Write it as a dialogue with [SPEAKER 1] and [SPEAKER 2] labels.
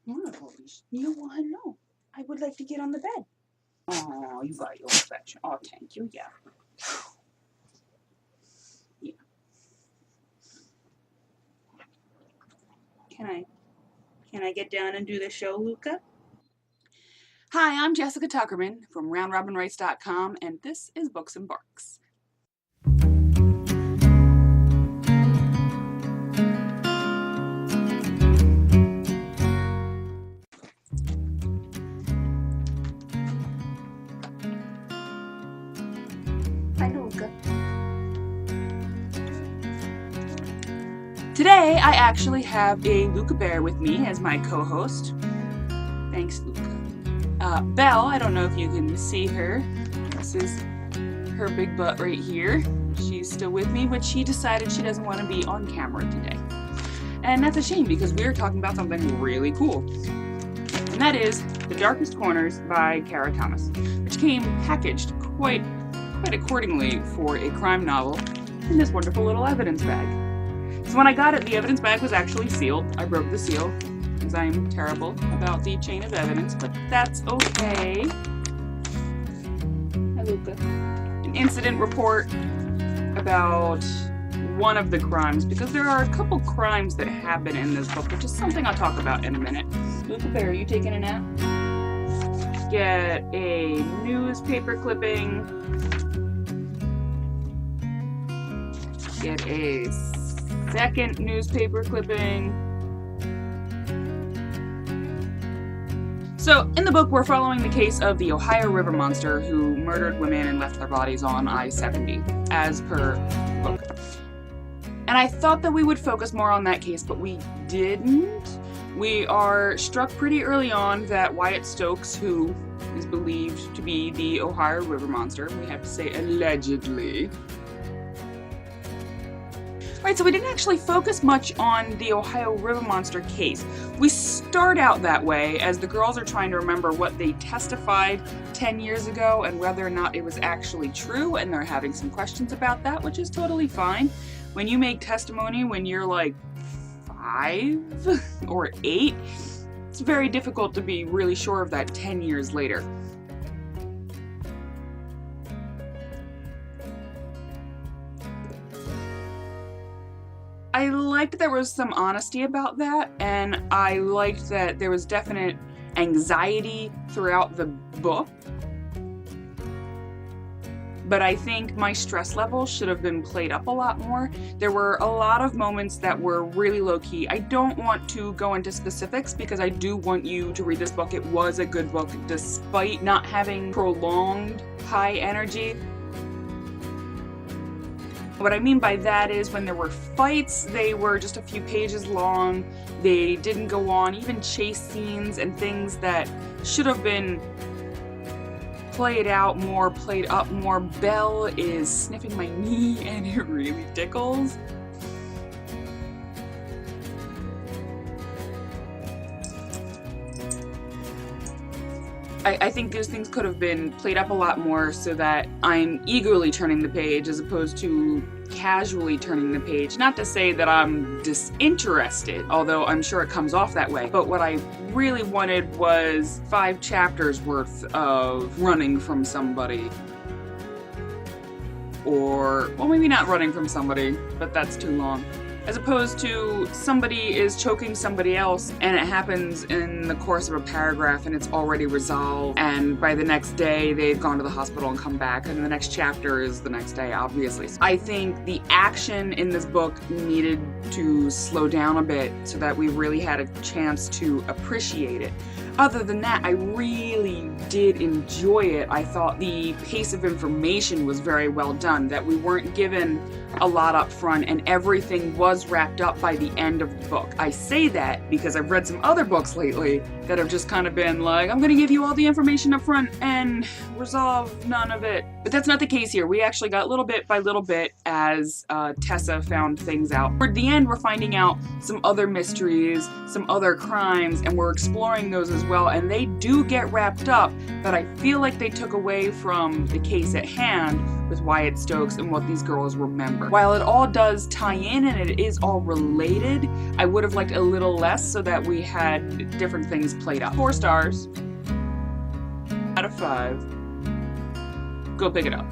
[SPEAKER 1] One of these. You want to know? I would like to get on the bed. Oh, you got your affection. Oh, thank you. Yeah. Yeah. Can I get down and do the show, Luka? Hi, I'm Jessica Tuckerman from RoundRobinWrites.com, and this is Books and Barks. Hi, Luka. Today, I actually have a Luka Bear with me as my co-host. Thanks, Luka. Belle, I don't know if you can see her. This is her big butt right here. She's still with me, but she decided she doesn't want to be on camera today. And that's a shame because we're talking about something really cool. And that is The Darkest Corners by Kara Thomas, which came packaged quite accordingly for a crime novel in this wonderful little evidence bag. So when I got it, the evidence bag was actually sealed. I broke the seal because I'm terrible about the chain of evidence, but that's okay. Hi, Luka. An incident report about one of the crimes, because there are a couple crimes that happen in this book, which is something I'll talk about in a minute. Luka Bear, are you taking a nap? Get a newspaper clipping. Get a second newspaper clipping. So, in the book, we're following the case of the Ohio River Monster who murdered women and left their bodies on I-70, as per book. And I thought that we would focus more on that case, but we didn't. We are struck pretty early on that Wyatt Stokes, who is believed to be the Ohio River Monster, we have to say allegedly. Right, so we didn't actually focus much on the Ohio River Monster case. We start out that way as the girls are trying to remember what they testified 10 years ago and whether or not it was actually true, and they're having some questions about that, which is totally fine. When you make testimony when you're like 5 or 8, it's very difficult to be really sure of that 10 years later. I liked there was some honesty about that, and I liked that there was definite anxiety throughout the book. But I think my stress level should have been played up a lot more. There were a lot of moments that were really low-key. I don't want to go into specifics because I do want you to read this book. It was a good book despite not having prolonged high energy. What I mean by that is when there were fights, they were just a few pages long. They didn't go on. Even chase scenes and things that should have been played up more. Belle is sniffing my knee and it really tickles. I think those things could have been played up a lot more so that I'm eagerly turning the page as opposed to casually turning the page. Not to say that I'm disinterested, although I'm sure it comes off that way, but what I really wanted was 5 chapters worth of running from somebody. Or, well, maybe not running from somebody, but that's too long. As opposed to somebody is choking somebody else and it happens in the course of a paragraph and it's already resolved, and by the next day they've gone to the hospital and come back, and the next chapter is the next day, obviously. I think the action in this book needed to slow down a bit so that we really had a chance to appreciate it. Other than that, I really did enjoy it. I thought the pace of information was very well done, that we weren't given a lot up front and everything was wrapped up by the end of the book. I say that because I've read some other books lately that have just kind of been like, I'm gonna give you all the information up front and resolve none of it. But that's not the case here. We actually got little bit by little bit as Tessa found things out. Toward the end, we're finding out some other mysteries, some other crimes, and we're exploring those as well, and they do get wrapped up, but I feel like they took away from the case at hand with Wyatt Stokes and what these girls remember. whatever. While it all does tie in and it is all related, I would have liked a little less so that we had different things played out. 4 stars out of 5. Go pick it up.